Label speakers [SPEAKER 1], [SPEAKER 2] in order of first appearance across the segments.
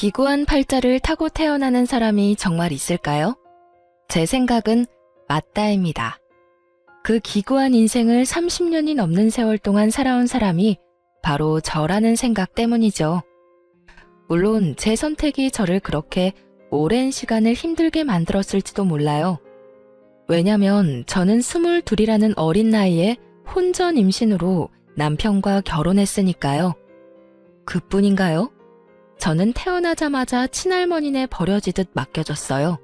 [SPEAKER 1] 기구한 팔자를 타고 태어나는 사람이 정말 있을까요? 제 생각은 맞다입니다. 그 기구한 인생을 30년이 넘는 세월 동안 살아온 사람이 바로 저라는 생각 때문이죠. 물론 제 선택이 저를 그렇게 오랜 시간을 힘들게 만들었을지도 몰라요. 왜냐면 저는 22이라는 어린 나이에 혼전 임신으로 남편과 결혼했으니까요. 그뿐인가요? 저는 태어나자마자 친할머니네 버려지듯 맡겨졌어요.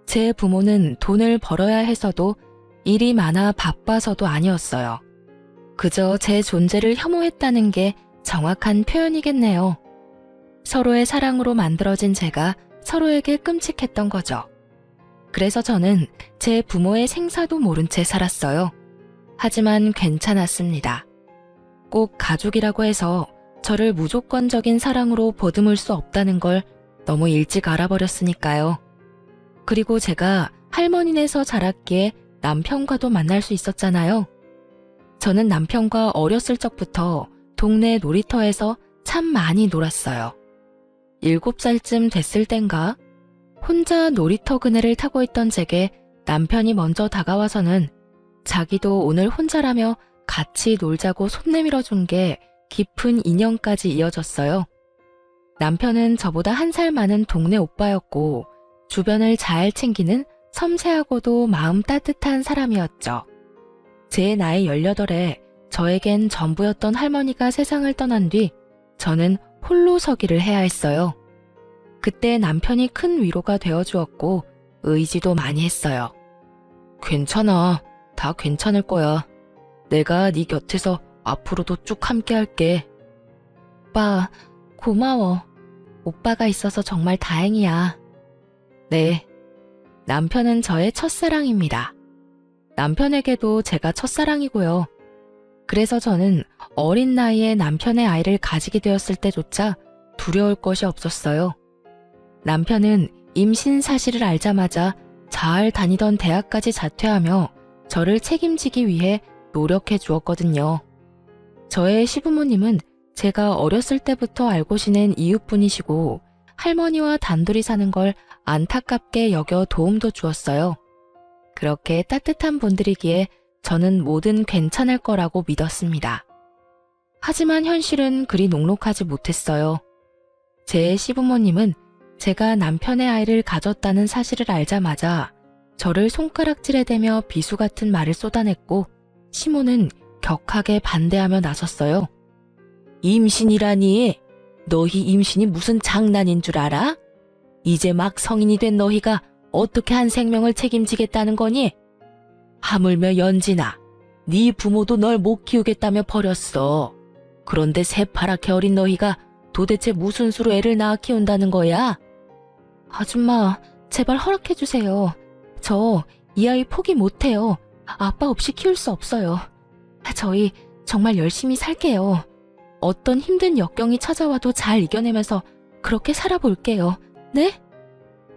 [SPEAKER 1] 제 부모는 돈을 벌어야 해서도 일이 많아 바빠서도 아니었어요. 그저 제 존재를 혐오했다는 게 정확한 표현이겠네요. 서로의 사랑으로 만들어진 제가 서로에게 끔찍했던 거죠. 그래서 저는 제 부모의 생사도 모른 채 살았어요. 하지만 괜찮았습니다. 꼭 가족이라고 해서 저를 무조건적인 사랑으로 보듬을 수 없다는 걸 너무 일찍 알아버렸으니까요. 그리고 제가 할머니네에서 자랐기에 남편과도 만날 수 있었잖아요. 저는 남편과 어렸을 적부터 동네 놀이터에서 참 많이 놀았어요. 7살쯤 됐을 땐가 혼자 놀이터 그네를 타고 있던 제게 남편이 먼저 다가와서는 자기도 오늘 혼자라며 같이 놀자고 손 내밀어 준 게 깊은 인연까지 이어졌어요. 남편은 저보다 1살 많은 동네 오빠였고 주변을 잘 챙기는 섬세하고도 마음 따뜻한 사람이었죠. 제 나이 18에 저에겐 전부였던 할머니가 세상을 떠난 뒤 저는 홀로 서기를 해야 했어요. 그때 남편이 큰 위로가 되어주었고 의지도 많이 했어요. 괜찮아. 다 괜찮을 거야. 내가 네 곁에서 앞으로도 쭉 함께 할게. 오빠, 고마워. 오빠가 있어서 정말 다행이야. 네. 남편은 저의 첫사랑입니다. 남편에게도 제가 첫사랑이고요. 그래서 저는 어린 나이에 남편의 아이를 가지게 되었을 때조차 두려울 것이 없었어요. 남편은 임신 사실을 알자마자 잘 다니던 대학까지 자퇴하며 저를 책임지기 위해 노력해 주었거든요. 저의 시부모님은 제가 어렸을 때부터 알고 지낸 이웃분이시고 할머니와 단둘이 사는 걸 안타깝게 여겨 도움도 주었어요. 그렇게 따뜻한 분들이기에 저는 뭐든 괜찮을 거라고 믿었습니다. 하지만 현실은 그리 녹록하지 못했어요. 제 시부모님은 제가 남편의 아이를 가졌다는 사실을 알자마자 저를 손가락질에 대며 비수 같은 말을 쏟아냈고 시모는 격하게 반대하며 나섰어요. 임신이라니? 너희 임신이 무슨 장난인 줄 알아? 이제 막 성인이 된 너희가 어떻게 한 생명을 책임지겠다는 거니? 하물며 연진아, 네 부모도 널 못 키우겠다며 버렸어. 그런데 새파랗게 어린 너희가 도대체 무슨 수로 애를 낳아 키운다는 거야? 아줌마, 제발 허락해주세요. 저 이 아이 포기 못해요. 아빠 없이 키울 수 없어요. 저희 정말 열심히 살게요. 어떤 힘든 역경이 찾아와도 잘 이겨내면서 그렇게 살아볼게요. 네?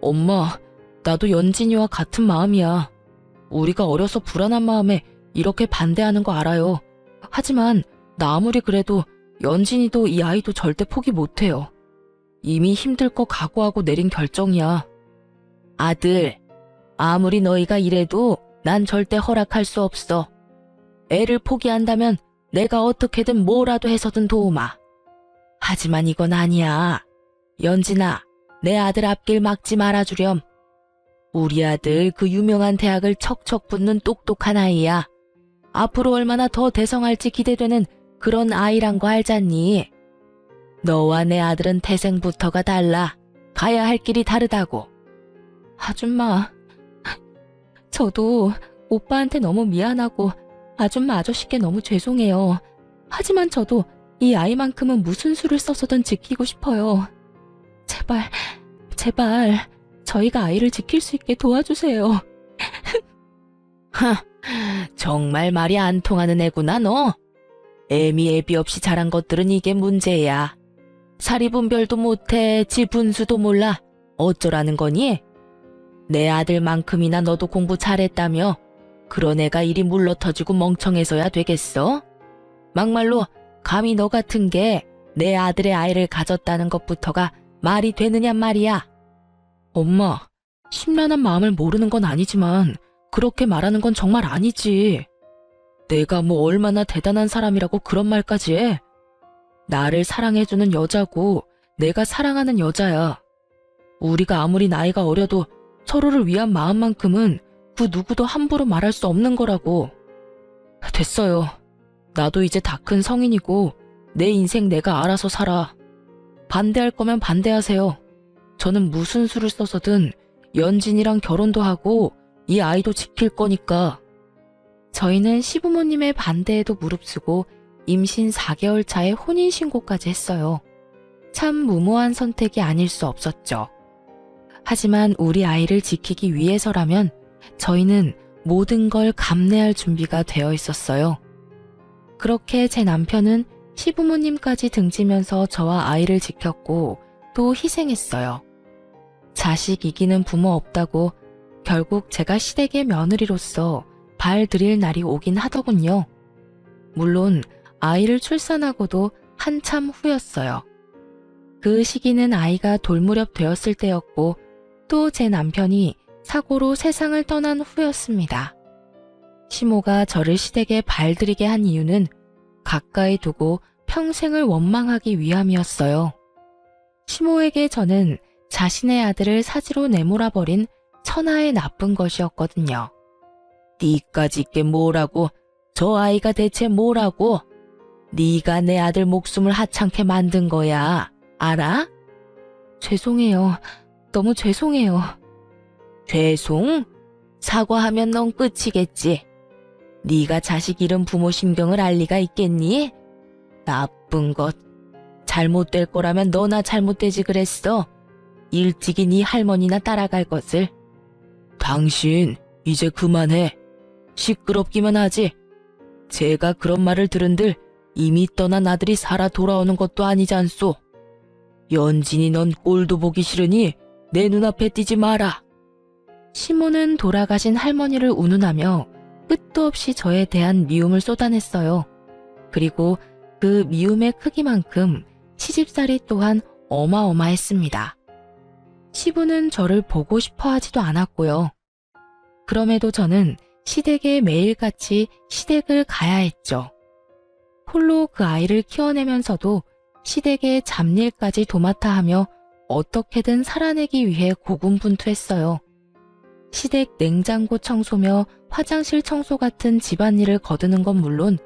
[SPEAKER 1] 엄마, 나도 연진이와 같은 마음이야. 우리가 어려서 불안한 마음에 이렇게 반대하는 거 알아요. 하지만 나 아무리 그래도 연진이도 이 아이도 절대 포기 못해요. 이미 힘들 거 각오하고 내린 결정이야. 아들, 아무리 너희가 이래도 난 절대 허락할 수 없어. 애를 포기한다면 내가 어떻게든 뭐라도 해서든 도우마. 하지만 이건 아니야. 연진아, 내 아들 앞길 막지 말아주렴. 우리 아들 그 유명한 대학을 척척 붙는 똑똑한 아이야. 앞으로 얼마나 더 대성할지 기대되는 그런 아이란 거 알잖니? 너와 내 아들은 태생부터가 달라. 가야 할 길이 다르다고. 아줌마, 저도 오빠한테 너무 미안하고 아줌마 아저씨께 너무 죄송해요. 하지만 저도 이 아이만큼은 무슨 수를 써서든 지키고 싶어요. 제발, 제발 저희가 아이를 지킬 수 있게 도와주세요. 정말 말이 안 통하는 애구나 너. 애미 애비 없이 자란 것들은 이게 문제야. 사리분별도 못해 지 분수도 몰라. 어쩌라는 거니? 내 아들만큼이나 너도 공부 잘했다며 그런 애가 이리 물러터지고 멍청해서야 되겠어? 막말로 감히 너 같은 게 내 아들의 아이를 가졌다는 것부터가 말이 되느냐 말이야. 엄마, 심란한 마음을 모르는 건 아니지만 그렇게 말하는 건 정말 아니지. 내가 뭐 얼마나 대단한 사람이라고 그런 말까지 해? 나를 사랑해주는 여자고 내가 사랑하는 여자야. 우리가 아무리 나이가 어려도 서로를 위한 마음만큼은 그 누구도 함부로 말할 수 없는 거라고. 됐어요. 나도 이제 다 큰 성인이고 내 인생 내가 알아서 살아. 반대할 거면 반대하세요. 저는 무슨 수를 써서든 연진이랑 결혼도 하고 이 아이도 지킬 거니까. 저희는 시부모님의 반대에도 무릅쓰고 임신 4개월 차에 혼인신고까지 했어요. 참 무모한 선택이 아닐 수 없었죠. 하지만 우리 아이를 지키기 위해서라면 저희는 모든 걸 감내할 준비가 되어 있었어요. 그렇게 제 남편은 시부모님까지 등지면서 저와 아이를 지켰고 또 희생했어요. 자식 이기는 부모 없다고 결국 제가 시댁의 며느리로서 발 들일 날이 오긴 하더군요. 물론 아이를 출산하고도 한참 후였어요. 그 시기는 아이가 돌무렵 되었을 때였고 또 제 남편이 사고로 세상을 떠난 후였습니다. 시모가 저를 시댁에 발들이게 한 이유는 가까이 두고 평생을 원망하기 위함이었어요. 시모에게 저는 자신의 아들을 사지로 내몰아버린 천하의 나쁜 것이었거든요. 니까짓 게 뭐라고? 저 아이가 대체 뭐라고? 네가 내 아들 목숨을 하찮게 만든 거야. 알아? 죄송해요. 너무 죄송해요. 죄송? 사과하면 넌 끝이겠지. 네가 자식 잃은 부모 심경을 알 리가 있겠니? 나쁜 것. 잘못될 거라면 너나 잘못되지 그랬어. 일찍이 네 할머니나 따라갈 것을. 당신 이제 그만해. 시끄럽기만 하지. 제가 그런 말을 들은들 이미 떠난 아들이 살아 돌아오는 것도 아니지 않소. 연진이 넌 꼴도 보기 싫으니 내 눈앞에 띄지 마라. 시모는 돌아가신 할머니를 운운하며 끝도 없이 저에 대한 미움을 쏟아냈어요. 그리고 그 미움의 크기만큼 시집살이 또한 어마어마했습니다. 시부는 저를 보고 싶어 하지도 않았고요. 그럼에도 저는 시댁에 매일같이 시댁을 가야 했죠. 홀로 그 아이를 키워내면서도 시댁의 잡일까지 도맡아 하며 어떻게든 살아내기 위해 고군분투했어요. 시댁 냉장고 청소며 화장실 청소 같은 집안일을 거두는 건 물론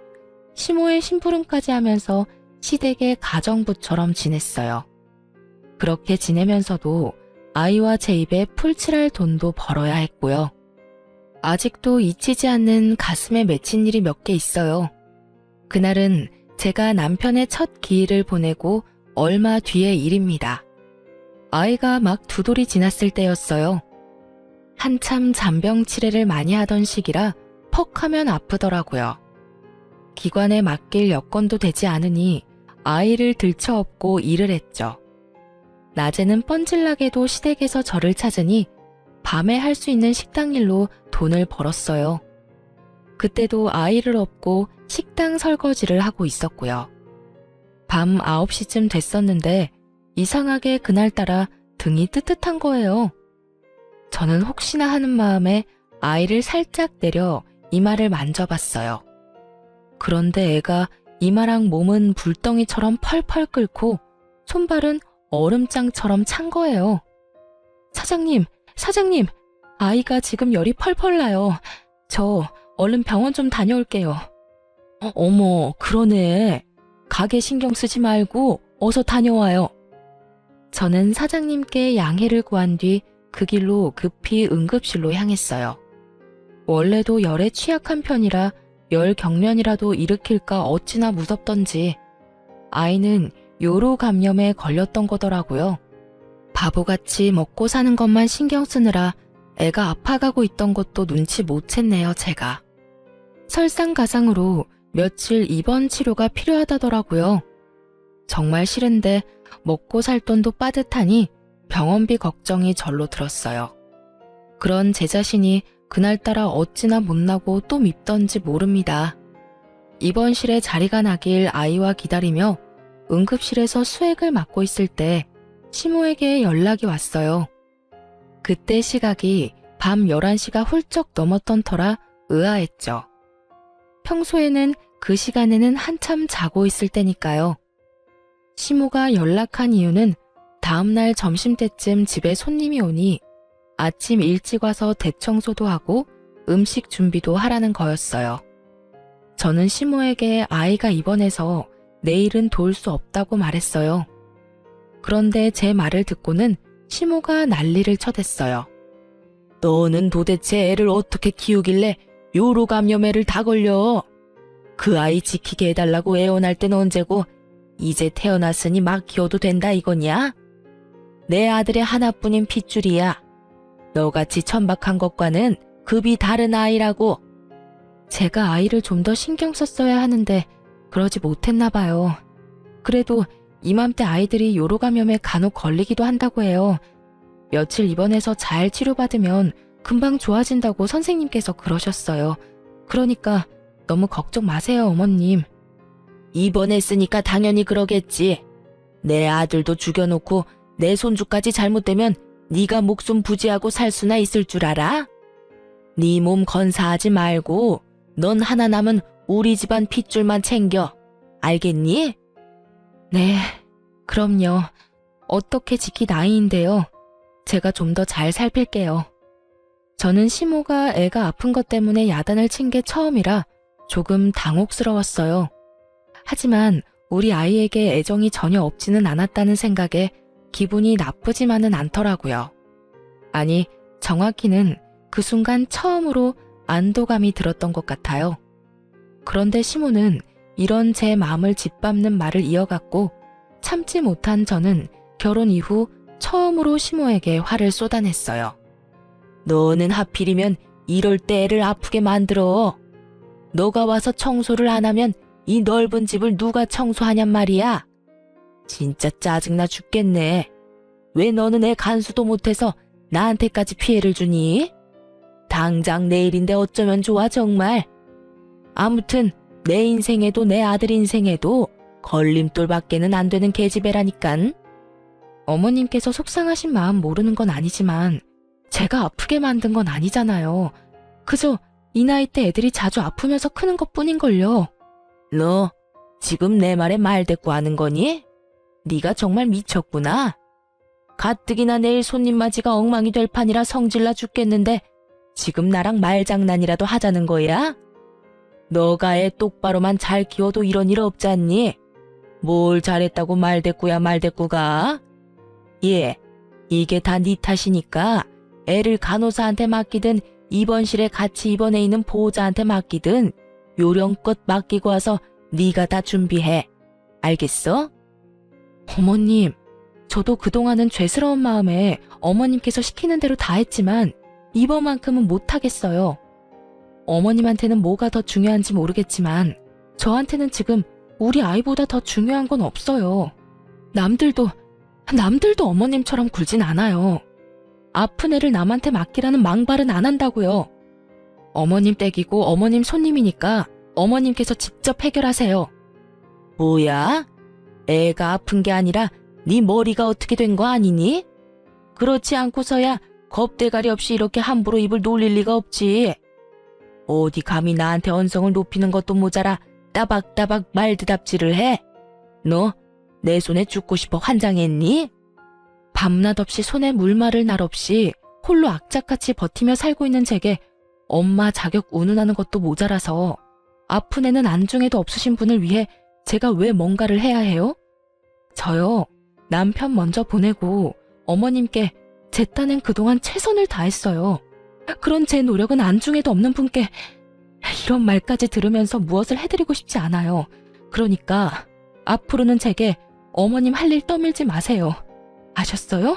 [SPEAKER 1] 시모의 심부름까지 하면서 시댁의 가정부처럼 지냈어요. 그렇게 지내면서도 아이와 제 입에 풀칠할 돈도 벌어야 했고요. 아직도 잊히지 않는 가슴에 맺힌 일이 몇 개 있어요. 그날은 제가 남편의 첫 기일을 보내고 얼마 뒤의 일입니다. 아이가 막 2돌이 지났을 때였어요. 한참 잔병 치레를 많이 하던 시기라 퍽 하면 아프더라고요. 기관에 맡길 여건도 되지 않으니 아이를 들쳐업고 일을 했죠. 낮에는 뻔질나게도 시댁에서 저를 찾으니 밤에 할 수 있는 식당 일로 돈을 벌었어요. 그때도 아이를 업고 식당 설거지를 하고 있었고요. 밤 9시쯤 됐었는데 이상하게 그날따라 등이 뜨뜻한 거예요. 저는 혹시나 하는 마음에 아이를 살짝 내려 이마를 만져봤어요. 그런데 애가 이마랑 몸은 불덩이처럼 펄펄 끓고 손발은 얼음장처럼 찬 거예요. 사장님, 아이가 지금 열이 펄펄 나요. 저 얼른 병원 좀 다녀올게요. 어머, 그러네. 가게 신경 쓰지 말고 어서 다녀와요. 저는 사장님께 양해를 구한 뒤 그 길로 급히 응급실로 향했어요. 원래도 열에 취약한 편이라 열 경련이라도 일으킬까 어찌나 무섭던지 아이는 요로 감염에 걸렸던 거더라고요. 바보같이 먹고 사는 것만 신경 쓰느라 애가 아파가고 있던 것도 눈치 못 챘네요, 제가. 설상가상으로 며칠 입원 치료가 필요하다더라고요. 정말 싫은데 먹고 살 돈도 빠듯하니 병원비 걱정이 절로 들었어요. 그런 제 자신이 그날따라 어찌나 못나고 또 밉던지 모릅니다. 입원실에 자리가 나길 아이와 기다리며 응급실에서 수액을 맞고 있을 때 시모에게 연락이 왔어요. 그때 시각이 밤 11시가 훌쩍 넘었던 터라 의아했죠. 평소에는 그 시간에는 한참 자고 있을 때니까요. 시모가 연락한 이유는 다음날 점심때쯤 집에 손님이 오니 아침 일찍 와서 대청소도 하고 음식 준비도 하라는 거였어요. 저는 시모에게 아이가 입원해서 내일은 도울 수 없다고 말했어요. 그런데 제 말을 듣고는 시모가 난리를 쳐댔어요. 너는 도대체 애를 어떻게 키우길래 요로 감염애를 다 걸려? 그 아이 지키게 해달라고 애원할 땐 언제고 이제 태어났으니 막 키워도 된다 이거냐? 내 아들의 하나뿐인 핏줄이야. 너같이 천박한 것과는 급이 다른 아이라고. 제가 아이를 좀 더 신경 썼어야 하는데 그러지 못했나 봐요. 그래도 이맘때 아이들이 요로 감염에 간혹 걸리기도 한다고 해요. 며칠 입원해서 잘 치료받으면 금방 좋아진다고 선생님께서 그러셨어요. 그러니까 너무 걱정 마세요, 어머님. 입원했으니까 당연히 그러겠지. 내 아들도 죽여놓고 내 손주까지 잘못되면 네가 목숨 부지하고 살 수나 있을 줄 알아? 네 몸 건사하지 말고 넌 하나 남은 우리 집안 핏줄만 챙겨. 알겠니? 네, 그럼요. 어떻게 지키 나이인데요. 제가 좀 더 잘 살필게요. 저는 시모가 애가 아픈 것 때문에 야단을 친 게 처음이라 조금 당혹스러웠어요. 하지만 우리 아이에게 애정이 전혀 없지는 않았다는 생각에 기분이 나쁘지만은 않더라고요. 아니, 정확히는 그 순간 처음으로 안도감이 들었던 것 같아요. 그런데 시모는 이런 제 마음을 짓밟는 말을 이어갔고 참지 못한 저는 결혼 이후 처음으로 시모에게 화를 쏟아냈어요. 너는 하필이면 이럴 때 애를 아프게 만들어. 너가 와서 청소를 안 하면 이 넓은 집을 누가 청소하냔 말이야. 진짜 짜증나 죽겠네. 왜 너는 애 간수도 못해서 나한테까지 피해를 주니? 당장 내일인데 어쩌면 좋아 정말. 아무튼 내 인생에도 내 아들 인생에도 걸림돌밖에는 안 되는 계집애라니깐. 어머님께서 속상하신 마음 모르는 건 아니지만 제가 아프게 만든 건 아니잖아요. 그저 이 나이 때 애들이 자주 아프면서 크는 것뿐인걸요. 너 지금 내 말에 말대꾸하는 거니? 네가 정말 미쳤구나. 가뜩이나 내일 손님 맞이가 엉망이 될 판이라 성질나 죽겠는데 지금 나랑 말장난이라도 하자는 거야? 너가 애 똑바로만 잘 키워도 이런 일 없지 않니? 뭘 잘했다고 말대꾸야 말대꾸가? 예, 이게 다 네 탓이니까 애를 간호사한테 맡기든 입원실에 같이 입원해 있는 보호자한테 맡기든 요령껏 맡기고 와서 네가 다 준비해. 알겠어? 어머님, 저도 그동안은 죄스러운 마음에 어머님께서 시키는 대로 다 했지만 이번만큼은 못하겠어요. 어머님한테는 뭐가 더 중요한지 모르겠지만 저한테는 지금 우리 아이보다 더 중요한 건 없어요. 남들도 어머님처럼 굴진 않아요. 아픈 애를 남한테 맡기라는 망발은 안 한다고요. 어머님 댁이고 어머님 손님이니까 어머님께서 직접 해결하세요. 뭐야? 애가 아픈 게 아니라 네 머리가 어떻게 된 거 아니니? 그렇지 않고서야 겁대가리 없이 이렇게 함부로 입을 놀릴 리가 없지. 어디 감히 나한테 언성을 높이는 것도 모자라 따박따박 말드답지를 해? 너 내 손에 죽고 싶어 환장했니? 밤낮 없이 손에 물마를 날 없이 홀로 악착같이 버티며 살고 있는 제게 엄마 자격 운운하는 것도 모자라서 아픈 애는 안중에도 없으신 분을 위해 제가 왜 뭔가를 해야 해요? 저요, 남편 먼저 보내고 어머님께 제 딴엔 그동안 최선을 다했어요. 그런 제 노력은 안중에도 없는 분께 이런 말까지 들으면서 무엇을 해드리고 싶지 않아요. 그러니까 앞으로는 제게 어머님 할 일 떠밀지 마세요. 아셨어요?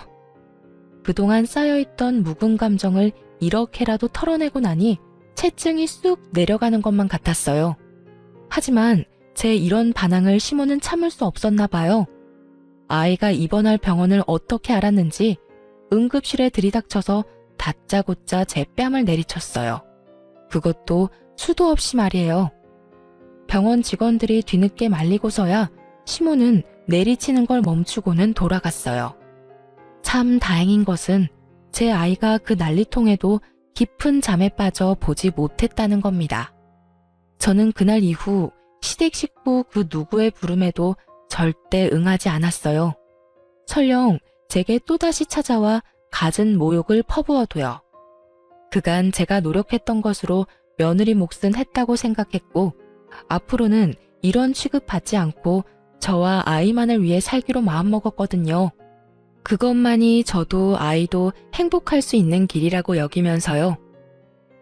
[SPEAKER 1] 그동안 쌓여있던 묵은 감정을 이렇게라도 털어내고 나니 체증이 쑥 내려가는 것만 같았어요. 하지만 제 이런 반항을 시모는 참을 수 없었나 봐요. 아이가 입원할 병원을 어떻게 알았는지 응급실에 들이닥쳐서 다짜고짜 제 뺨을 내리쳤어요. 그것도 수도 없이 말이에요. 병원 직원들이 뒤늦게 말리고서야 시모는 내리치는 걸 멈추고는 돌아갔어요. 참 다행인 것은 제 아이가 그 난리통에도 깊은 잠에 빠져 보지 못했다는 겁니다. 저는 그날 이후 시댁 식구 그 누구의 부름에도 절대 응하지 않았어요. 설령 제게 또다시 찾아와 갖은 모욕을 퍼부어도요. 그간 제가 노력했던 것으로 며느리 몫은 했다고 생각했고 앞으로는 이런 취급받지 않고 저와 아이만을 위해 살기로 마음먹었거든요. 그것만이 저도 아이도 행복할 수 있는 길이라고 여기면서요.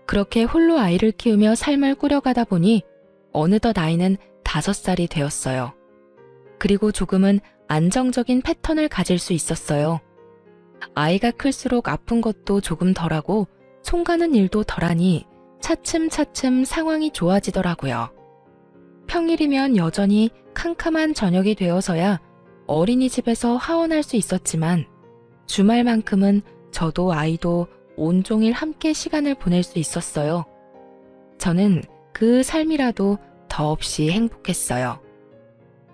[SPEAKER 1] 그렇게 홀로 아이를 키우며 삶을 꾸려가다 보니 어느덧 나이는 5살이 되었어요. 그리고 조금은 안정적인 패턴을 가질 수 있었어요. 아이가 클수록 아픈 것도 조금 덜하고 손 가는 일도 덜하니 차츰차츰 상황이 좋아지더라고요. 평일이면 여전히 캄캄한 저녁이 되어서야 어린이집에서 하원할 수 있었지만 주말만큼은 저도 아이도 온종일 함께 시간을 보낼 수 있었어요. 저는 그 삶이라도 더없이 행복했어요.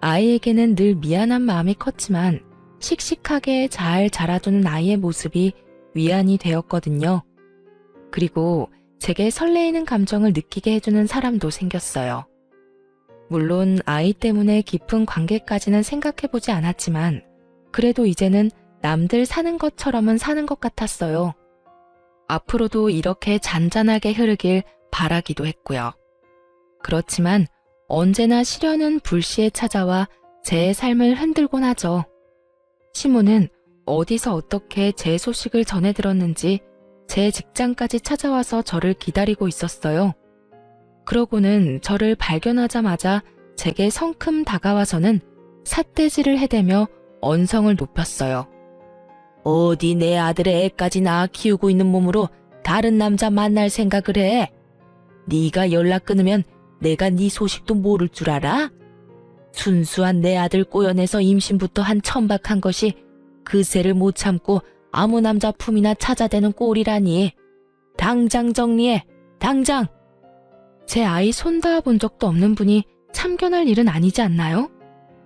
[SPEAKER 1] 아이에게는 늘 미안한 마음이 컸지만 씩씩하게 잘 자라주는 아이의 모습이 위안이 되었거든요. 그리고 제게 설레이는 감정을 느끼게 해주는 사람도 생겼어요. 물론 아이 때문에 깊은 관계까지는 생각해보지 않았지만 그래도 이제는 남들 사는 것처럼은 사는 것 같았어요. 앞으로도 이렇게 잔잔하게 흐르길 바라기도 했고요. 그렇지만 언제나 시련은 불시에 찾아와 제 삶을 흔들곤 하죠. 시모는 어디서 어떻게 제 소식을 전해 들었는지 제 직장까지 찾아와서 저를 기다리고 있었어요. 그러고는 저를 발견하자마자 제게 성큼 다가와서는 삿대질을 해대며 언성을 높였어요. 어디 내 아들의 애까지 낳아 키우고 있는 몸으로 다른 남자 만날 생각을 해? 네가 연락 끊으면 내가 네 소식도 모를 줄 알아? 순수한 내 아들 꼬여내서 임신부터 한 천박한 것이 그새를 못 참고 아무 남자 품이나 찾아대는 꼴이라니. 당장 정리해, 당장! 제 아이 손 닿아본 적도 없는 분이 참견할 일은 아니지 않나요?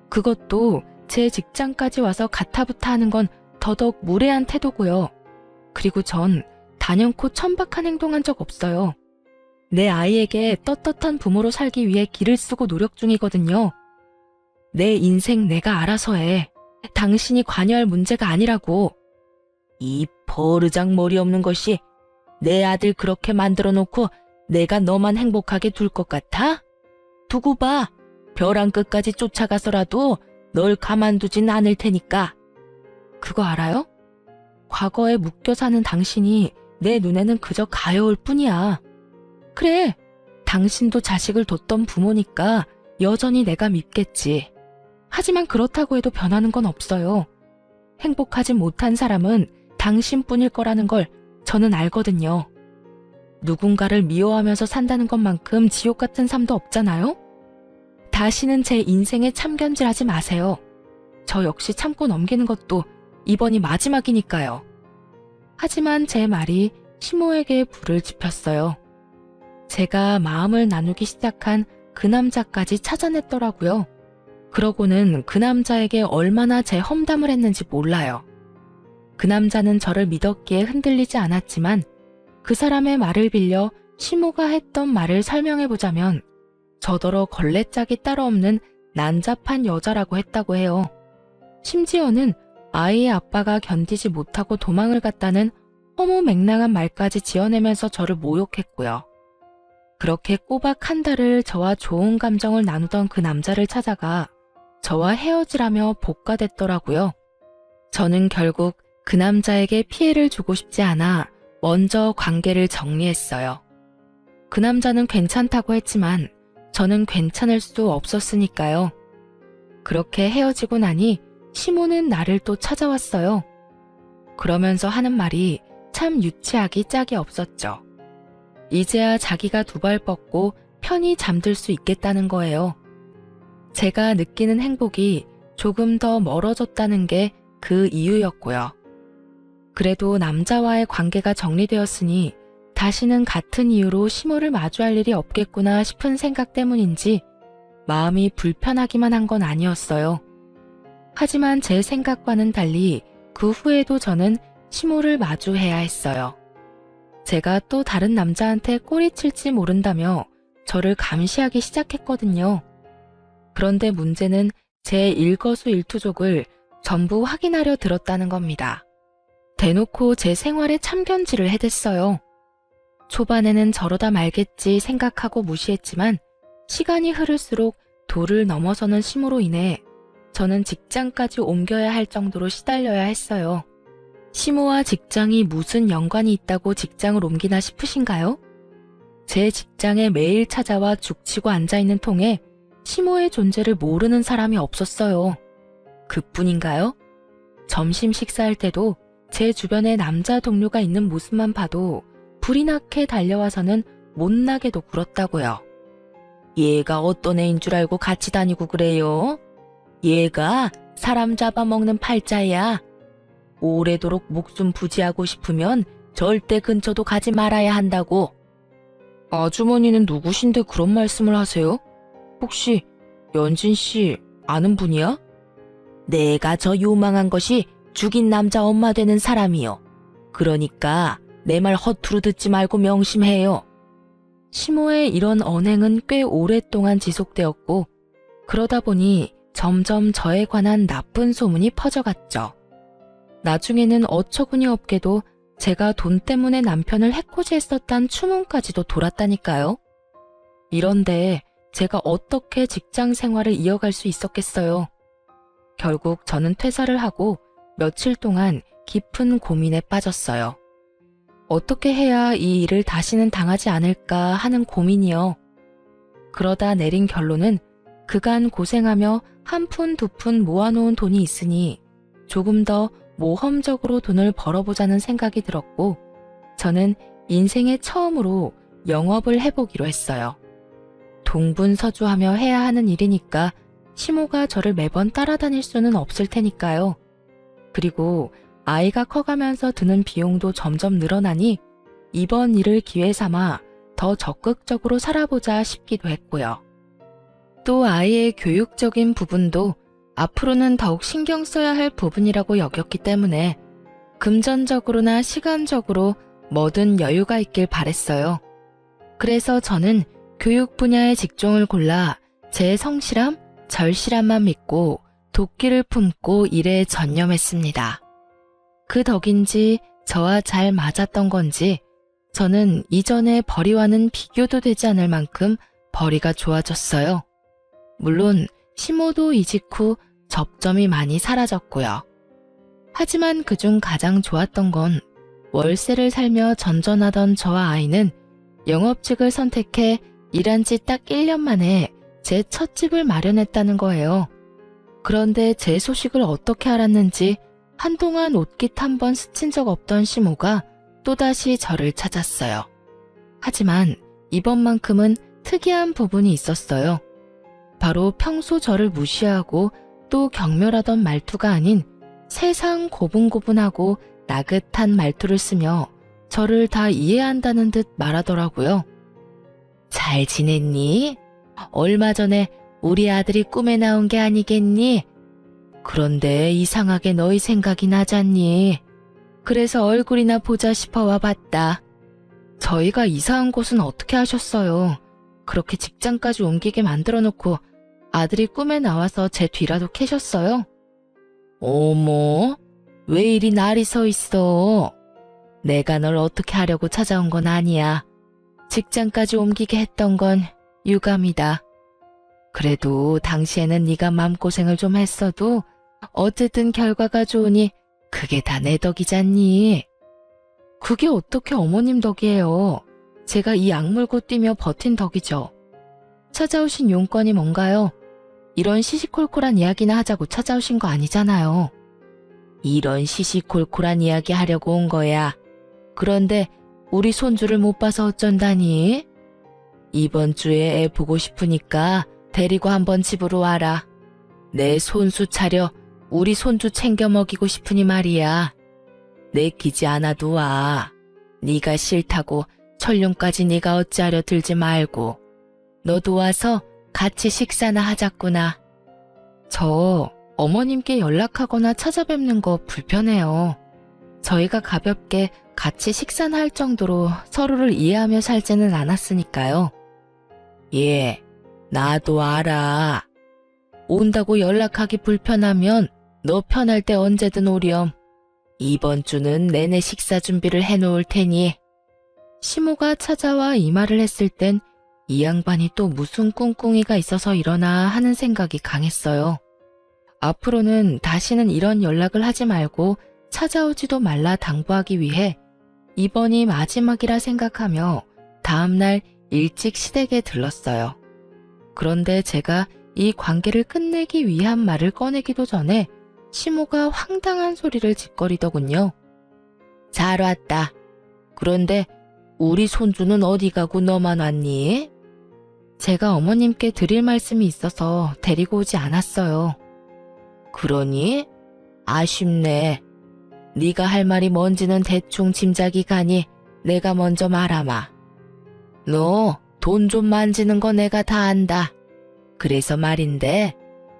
[SPEAKER 1] 그것도 제 직장까지 와서 가타부타 하는 건 더더욱 무례한 태도고요. 그리고 전 단연코 천박한 행동한 적 없어요. 내 아이에게 떳떳한 부모로 살기 위해 기를 쓰고 노력 중이거든요. 내 인생 내가 알아서 해. 당신이 관여할 문제가 아니라고. 이 버르장 머리 없는 것이 내 아들 그렇게 만들어 놓고 내가 너만 행복하게 둘 것 같아? 두고 봐. 벼랑 끝까지 쫓아가서라도 널 가만두진 않을 테니까. 그거 알아요? 과거에 묶여 사는 당신이 내 눈에는 그저 가여울 뿐이야. 그래, 당신도 자식을 뒀던 부모니까 여전히 내가 밉겠지. 하지만 그렇다고 해도 변하는 건 없어요. 행복하지 못한 사람은 당신뿐일 거라는 걸 저는 알거든요. 누군가를 미워하면서 산다는 것만큼 지옥 같은 삶도 없잖아요? 다시는 제 인생에 참견질하지 마세요. 저 역시 참고 넘기는 것도 이번이 마지막이니까요. 하지만 제 말이 시모에게 불을 지폈어요. 제가 마음을 나누기 시작한 그 남자까지 찾아냈더라고요. 그러고는 그 남자에게 얼마나 제 험담을 했는지 몰라요. 그 남자는 저를 믿었기에 흔들리지 않았지만 그 사람의 말을 빌려 시모가 했던 말을 설명해보자면 저더러 걸레짝이 따로 없는 난잡한 여자라고 했다고 해요. 심지어는 아이의 아빠가 견디지 못하고 도망을 갔다는 허무맹랑한 말까지 지어내면서 저를 모욕했고요. 그렇게 꼬박 한 달을 저와 좋은 감정을 나누던 그 남자를 찾아가 저와 헤어지라며 복가됐더라고요. 저는 결국 그 남자에게 피해를 주고 싶지 않아 먼저 관계를 정리했어요. 그 남자는 괜찮다고 했지만 저는 괜찮을 수 없었으니까요. 그렇게 헤어지고 나니 시모는 나를 또 찾아왔어요. 그러면서 하는 말이 참 유치하기 짝이 없었죠. 이제야 자기가 두 발 뻗고 편히 잠들 수 있겠다는 거예요. 제가 느끼는 행복이 조금 더 멀어졌다는 게 그 이유였고요. 그래도 남자와의 관계가 정리되었으니 다시는 같은 이유로 시모를 마주할 일이 없겠구나 싶은 생각 때문인지 마음이 불편하기만 한 건 아니었어요. 하지만 제 생각과는 달리 그 후에도 저는 시모를 마주해야 했어요. 제가 또 다른 남자한테 꼬리칠지 모른다며 저를 감시하기 시작했거든요. 그런데 문제는 제 일거수일투족을 전부 확인하려 들었다는 겁니다. 대놓고 제 생활에 참견질을 해댔어요. 초반에는 저러다 말겠지 생각하고 무시했지만 시간이 흐를수록 도를 넘어서는 시모로 인해 저는 직장까지 옮겨야 할 정도로 시달려야 했어요. 시모와 직장이 무슨 연관이 있다고 직장을 옮기나 싶으신가요? 제 직장에 매일 찾아와 죽치고 앉아있는 통에 시모의 존재를 모르는 사람이 없었어요. 그뿐인가요? 점심 식사할 때도 제 주변에 남자 동료가 있는 모습만 봐도 불이 나게 달려와서는 못나게도 굴었다고요. 얘가 어떤 애인 줄 알고 같이 다니고 그래요? 얘가 사람 잡아먹는 팔자야. 오래도록 목숨 부지하고 싶으면 절대 근처도 가지 말아야 한다고. 아주머니는 누구신데 그런 말씀을 하세요? 혹시 연진 씨 아는 분이야? 내가 저 요망한 것이 죽인 남자 엄마 되는 사람이요. 그러니까 내 말 허투루 듣지 말고 명심해요. 시모의 이런 언행은 꽤 오랫동안 지속되었고 그러다 보니 점점 저에 관한 나쁜 소문이 퍼져갔죠. 나중에는 어처구니 없게도 제가 돈 때문에 남편을 해코지했었단 추문까지도 돌았다니까요. 이런데 제가 어떻게 직장 생활을 이어갈 수 있었겠어요. 결국 저는 퇴사를 하고 며칠 동안 깊은 고민에 빠졌어요. 어떻게 해야 이 일을 다시는 당하지 않을까 하는 고민이요. 그러다 내린 결론은 그간 고생하며 한 푼 두 푼 모아놓은 돈이 있으니 조금 더 모험적으로 돈을 벌어보자는 생각이 들었고 저는 인생에 처음으로 영업을 해보기로 했어요. 동분서주하며 해야 하는 일이니까 시모가 저를 매번 따라다닐 수는 없을 테니까요. 그리고 아이가 커가면서 드는 비용도 점점 늘어나니 이번 일을 기회 삼아 더 적극적으로 살아보자 싶기도 했고요. 또 아이의 교육적인 부분도 앞으로는 더욱 신경 써야 할 부분이라고 여겼기 때문에 금전적으로나 시간적으로 뭐든 여유가 있길 바랬어요. 그래서 저는 교육 분야의 직종을 골라 제 성실함, 절실함만 믿고 도끼를 품고 일에 전념했습니다. 그 덕인지 저와 잘 맞았던 건지 저는 이전의 벌이와는 비교도 되지 않을 만큼 벌이가 좋아졌어요. 물론 시모도 이직 후 접점이 많이 사라졌고요. 하지만 그중 가장 좋았던 건 월세를 살며 전전하던 저와 아이는 영업직을 선택해 일한 지 딱 1년 만에 제 첫 집을 마련했다는 거예요. 그런데 제 소식을 어떻게 알았는지 한동안 옷깃 한 번 스친 적 없던 시모가 또다시 저를 찾았어요. 하지만 이번만큼은 특이한 부분이 있었어요. 바로 평소 저를 무시하고 또 경멸하던 말투가 아닌 세상 고분고분하고 나긋한 말투를 쓰며 저를 다 이해한다는 듯 말하더라고요. 잘 지냈니? 얼마 전에 우리 아들이 꿈에 나온 게 아니겠니? 그런데 이상하게 너희 생각이 나잖니? 그래서 얼굴이나 보자 싶어 와봤다. 저희가 이사한 곳은 어떻게 하셨어요? 그렇게 직장까지 옮기게 만들어 놓고 아들이 꿈에 나와서 제 뒤라도 캐셨어요? 어머, 왜 이리 날이 서 있어? 내가 널 어떻게 하려고 찾아온 건 아니야. 직장까지 옮기게 했던 건 유감이다. 그래도 당시에는 네가 마음고생을 좀 했어도 어쨌든 결과가 좋으니 그게 다 내 덕이잖니. 그게 어떻게 어머님 덕이에요. 제가 이 악물고 뛰며 버틴 덕이죠. 찾아오신 용건이 뭔가요? 이런 시시콜콜한 이야기나 하자고 찾아오신 거 아니잖아요. 이런 시시콜콜한 이야기 하려고 온 거야. 그런데 우리 손주를 못 봐서 어쩐다니? 이번 주에 애 보고 싶으니까 데리고 한번 집으로 와라. 내 손수 차려 우리 손주 챙겨 먹이고 싶으니 말이야. 내키지 않아도 와. 네가 싫다고 천룡까지 네가 어찌하려 들지 말고. 너도 와서 같이 식사나 하자꾸나. 저 어머님께 연락하거나 찾아뵙는 거 불편해요. 저희가 가볍게 같이 식사나 할 정도로 서로를 이해하며 살지는 않았으니까요. 예, 나도 알아. 온다고 연락하기 불편하면 너 편할 때 언제든 오렴. 이번 주는 내내 식사 준비를 해놓을 테니. 시모가 찾아와 이 말을 했을 땐 이 양반이 또 무슨 꿍꿍이가 있어서 이러나 하는 생각이 강했어요. 앞으로는 다시는 이런 연락을 하지 말고 찾아오지도 말라 당부하기 위해 이번이 마지막이라 생각하며 다음날 일찍 시댁에 들렀어요. 그런데 제가 이 관계를 끝내기 위한 말을 꺼내기도 전에 시모가 황당한 소리를 짓거리더군요. 잘 왔다. 그런데 우리 손주는 어디 가고 너만 왔니? 제가 어머님께 드릴 말씀이 있어서 데리고 오지 않았어요. 그러니? 아쉽네. 네가 할 말이 뭔지는 대충 짐작이 가니 내가 먼저 말하마. 너 돈 좀 만지는 거 내가 다 안다. 그래서 말인데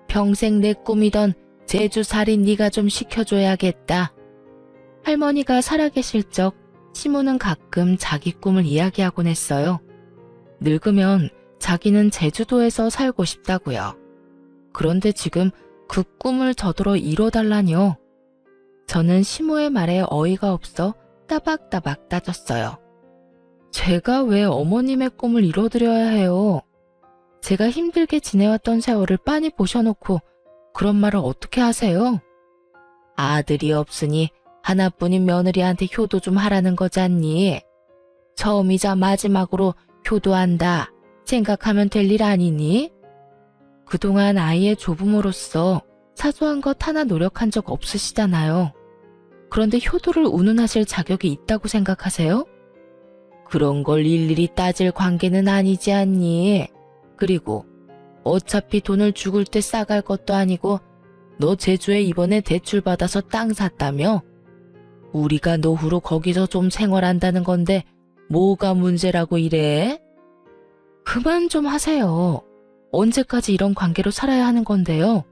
[SPEAKER 1] 평생 내 꿈이던 제주살이 네가 좀 시켜줘야겠다. 할머니가 살아계실 적 시모는 가끔 자기 꿈을 이야기하곤 했어요. 늙으면 자기는 제주도에서 살고 싶다고요. 그런데 지금 그 꿈을 저더러 이뤄달라뇨. 저는 시모의 말에 어이가 없어 따박따박 따졌어요. 제가 왜 어머님의 꿈을 이뤄드려야 해요? 제가 힘들게 지내왔던 세월을 빤히 보셔놓고 그런 말을 어떻게 하세요? 아들이 없으니 하나뿐인 며느리한테 효도 좀 하라는 거잖니. 처음이자 마지막으로 효도한다 생각하면 될 일 아니니? 그동안 아이의 조부모로서 사소한 것 하나 노력한 적 없으시잖아요. 그런데 효도를 운운하실 자격이 있다고 생각하세요? 그런 걸 일일이 따질 관계는 아니지 않니? 그리고 어차피 돈을 죽을 때 싸갈 것도 아니고 너 제주에 이번에 대출받아서 땅 샀다며? 우리가 노후로 거기서 좀 생활한다는 건데 뭐가 문제라고 이래? 그만 좀 하세요. 언제까지 이런 관계로 살아야 하는 건데요?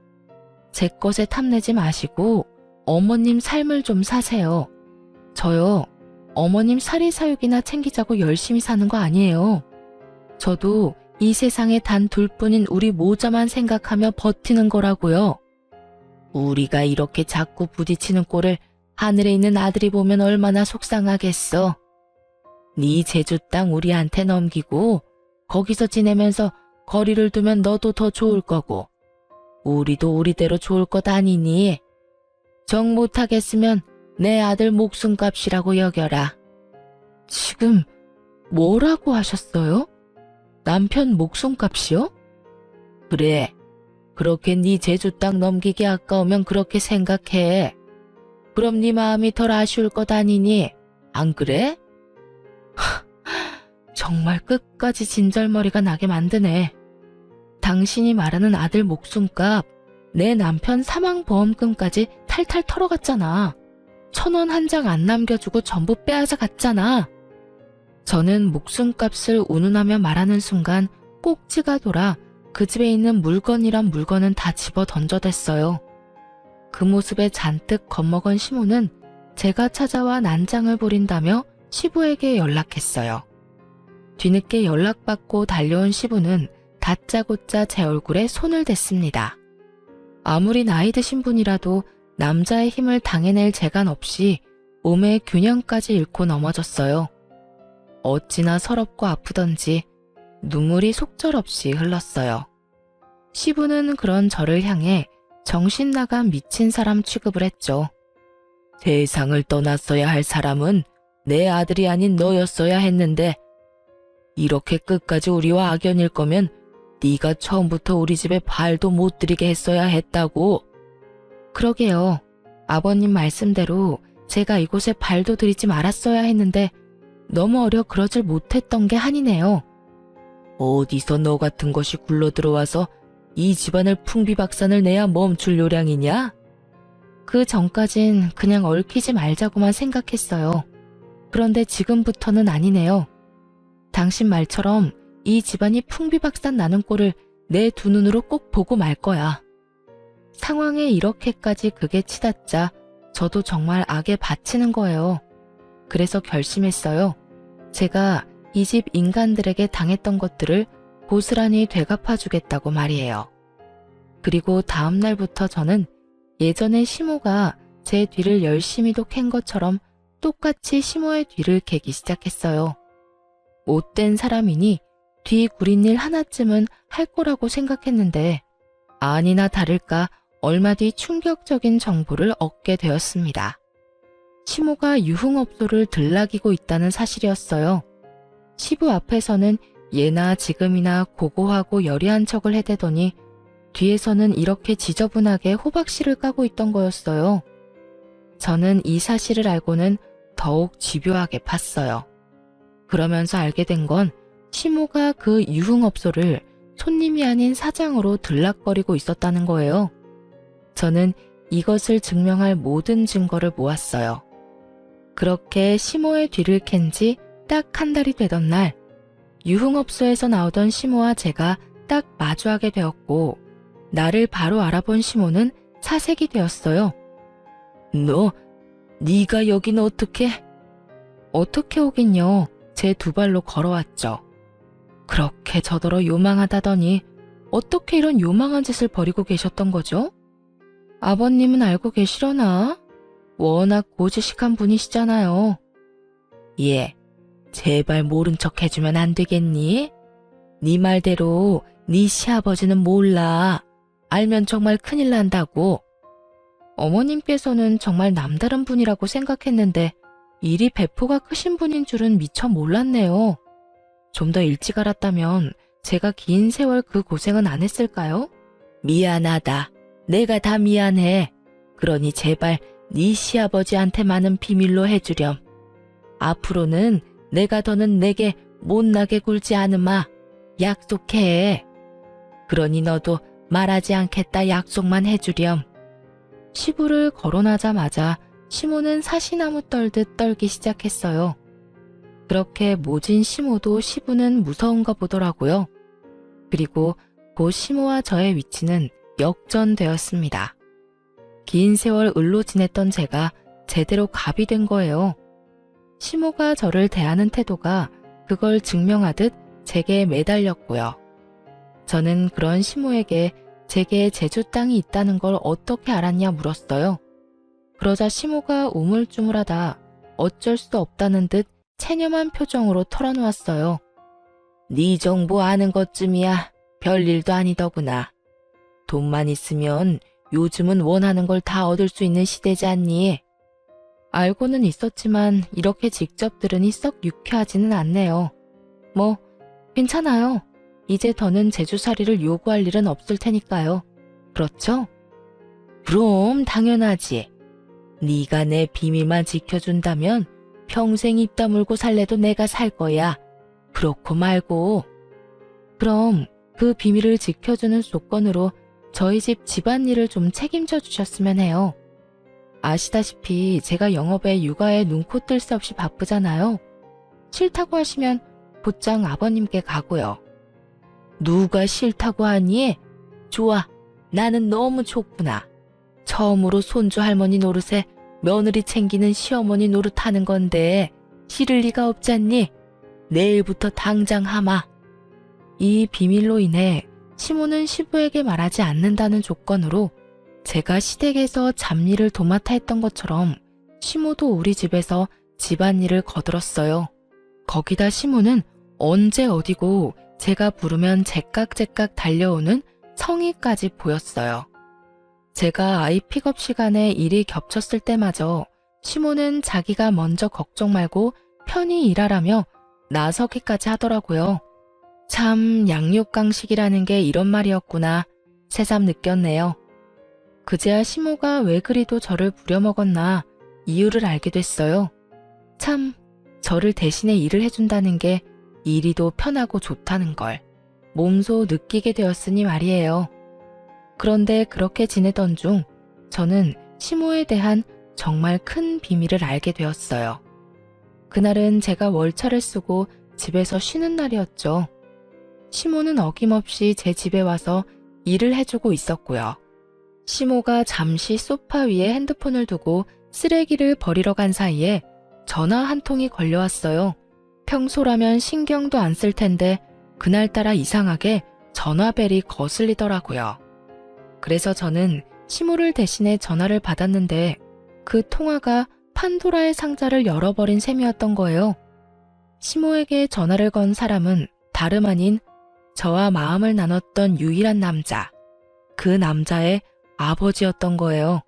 [SPEAKER 1] 제 것에 탐내지 마시고 어머님 삶을 좀 사세요. 저요, 어머님 사리사욕이나 챙기자고 열심히 사는 거 아니에요. 저도 이 세상에 단 둘뿐인 우리 모자만 생각하며 버티는 거라고요. 우리가 이렇게 자꾸 부딪히는 꼴을 하늘에 있는 아들이 보면 얼마나 속상하겠어. 네 제주 땅 우리한테 넘기고 거기서 지내면서 거리를 두면 너도 더 좋을 거고 우리도 우리대로 좋을 것 아니니? 정 못하겠으면 내 아들 목숨값이라고 여겨라. 지금 뭐라고 하셨어요? 남편 목숨값이요? 그래. 그렇게 네 제주 땅 넘기기 아까우면 그렇게 생각해. 그럼 네 마음이 덜 아쉬울 것 아니니? 안 그래? 정말 끝까지 진절머리가 나게 만드네. 당신이 말하는 아들 목숨값, 내 남편 사망보험금까지 탈탈 털어갔잖아. 1,000원 한 장 안 남겨주고 전부 빼앗아 갔잖아. 저는 목숨값을 운운하며 말하는 순간 꼭지가 돌아 그 집에 있는 물건이란 물건은 다 집어 던져댔어요. 그 모습에 잔뜩 겁먹은 시모는 제가 찾아와 난장을 부린다며 시부에게 연락했어요. 뒤늦게 연락받고 달려온 시부는 다짜고짜 제 얼굴에 손을 댔습니다. 아무리 나이 드신 분이라도 남자의 힘을 당해낼 재간 없이 몸의 균형까지 잃고 넘어졌어요. 어찌나 서럽고 아프던지 눈물이 속절없이 흘렀어요. 시부는 그런 저를 향해 정신 나간 미친 사람 취급을 했죠. 세상을 떠났어야 할 사람은 내 아들이 아닌 너였어야 했는데 이렇게 끝까지 우리와 악연일 거면 네가 처음부터 우리 집에 발도 못 들이게 했어야 했다고. 그러게요. 아버님 말씀대로 제가 이곳에 발도 들이지 말았어야 했는데 너무 어려 그러질 못했던 게 한이네요. 어디서 너 같은 것이 굴러들어와서 이 집안을 풍비박산을 내야 멈출 요량이냐? 그 전까진 그냥 얽히지 말자고만 생각했어요. 그런데 지금부터는 아니네요. 당신 말처럼 이 집안이 풍비박산 나는 꼴을 내 두 눈으로 꼭 보고 말 거야. 상황에 이렇게까지 극에 치닫자 저도 정말 악에 바치는 거예요. 그래서 결심했어요. 제가 이 집 인간들에게 당했던 것들을 고스란히 되갚아주겠다고 말이에요. 그리고 다음 날부터 저는 예전에 시모가 제 뒤를 열심히도 캔 것처럼 똑같이 시모의 뒤를 캐기 시작했어요. 못된 사람이니 뒤 구린 일 하나쯤은 할 거라고 생각했는데 아니나 다를까 얼마 뒤 충격적인 정보를 얻게 되었습니다. 시모가 유흥업소를 들락이고 있다는 사실이었어요. 시부 앞에서는 예나 지금이나 고고하고 여리한 척을 해대더니 뒤에서는 이렇게 지저분하게 호박씨를 까고 있던 거였어요. 저는 이 사실을 알고는 더욱 집요하게 팠어요. 그러면서 알게 된 건 시모가 그 유흥업소를 손님이 아닌 사장으로 들락거리고 있었다는 거예요. 저는 이것을 증명할 모든 증거를 모았어요. 그렇게 시모의 뒤를 캔 지 딱 한 달이 되던 날, 유흥업소에서 나오던 시모와 제가 딱 마주하게 되었고, 나를 바로 알아본 시모는 사색이 되었어요. 네가 여긴 어떻게? 어떻게 오긴요. 제 두 발로 걸어왔죠. 그렇게 저더러 요망하다더니 어떻게 이런 요망한 짓을 벌이고 계셨던 거죠? 아버님은 알고 계시려나? 워낙 고지식한 분이시잖아요. 예, 제발 모른 척 해주면 안 되겠니? 네 말대로 네 시아버지는 몰라. 알면 정말 큰일 난다고. 어머님께서는 정말 남다른 분이라고 생각했는데 이리 배포가 크신 분인 줄은 미처 몰랐네요. 좀 더 일찍 알았다면 제가 긴 세월 그 고생은 안 했을까요? 미안하다. 내가 다 미안해. 그러니 제발 네 시아버지한테만은 비밀로 해주렴. 앞으로는 내가 더는 내게 못나게 굴지 않으마. 약속해. 그러니 너도 말하지 않겠다 약속만 해주렴. 시부를 거론하자마자 시모는 사시나무 떨듯 떨기 시작했어요. 그렇게 모진 시모도 시부는 무서운가 보더라고요. 그리고 그 시모와 저의 위치는 역전되었습니다. 긴 세월 을로 지냈던 제가 제대로 갑이 된 거예요. 시모가 저를 대하는 태도가 그걸 증명하듯 제게 매달렸고요. 저는 그런 시모에게 제게 제주 땅이 있다는 걸 어떻게 알았냐 물었어요. 그러자 시모가 우물쭈물하다 어쩔 수 없다는 듯 체념한 표정으로 털어놓았어요. 네 정보 아는 것쯤이야 별일도 아니더구나. 돈만 있으면 요즘은 원하는 걸 다 얻을 수 있는 시대지 않니? 알고는 있었지만 이렇게 직접 들으니 썩 유쾌하지는 않네요. 뭐 괜찮아요. 이제 더는 제주살이를 요구할 일은 없을 테니까요. 그렇죠? 그럼 당연하지. 네가 내 비밀만 지켜준다면 평생 입 다물고 살래도 내가 살 거야. 그렇고 말고. 그럼 그 비밀을 지켜주는 조건으로 저희 집 집안일을 좀 책임져 주셨으면 해요. 아시다시피 제가 영업에 육아에 눈코 뜰 새 없이 바쁘잖아요. 싫다고 하시면 곧장 아버님께 가고요. 누가 싫다고 하니? 좋아, 나는 너무 좋구나. 처음으로 손주 할머니 노릇에 며느리 챙기는 시어머니 노릇하는 건데 싫을 리가 없잖니? 내일부터 당장 하마. 이 비밀로 인해 시모는 시부에게 말하지 않는다는 조건으로 제가 시댁에서 잡일을 도맡아 했던 것처럼 시모도 우리 집에서 집안일을 거들었어요. 거기다 시모는 언제 어디고 제가 부르면 제깍제깍 달려오는 성의까지 보였어요. 제가 아이 픽업 시간에 일이 겹쳤을 때마저 시모는 자기가 먼저 걱정 말고 편히 일하라며 나서기까지 하더라고요. 참 양육강식이라는 게 이런 말이었구나 새삼 느꼈네요. 그제야 시모가 왜 그리도 저를 부려먹었나 이유를 알게 됐어요. 참 저를 대신에 일을 해준다는 게 이리도 편하고 좋다는 걸 몸소 느끼게 되었으니 말이에요. 그런데 그렇게 지내던 중 저는 시모에 대한 정말 큰 비밀을 알게 되었어요. 그날은 제가 월차를 쓰고 집에서 쉬는 날이었죠. 시모는 어김없이 제 집에 와서 일을 해주고 있었고요. 시모가 잠시 소파 위에 핸드폰을 두고 쓰레기를 버리러 간 사이에 전화 한 통이 걸려왔어요. 평소라면 신경도 안 쓸 텐데 그날따라 이상하게 전화벨이 거슬리더라고요. 그래서 저는 시모를 대신해 전화를 받았는데 그 통화가 판도라의 상자를 열어버린 셈이었던 거예요. 시모에게 전화를 건 사람은 다름 아닌 저와 마음을 나눴던 유일한 남자, 그 남자의 아버지였던 거예요.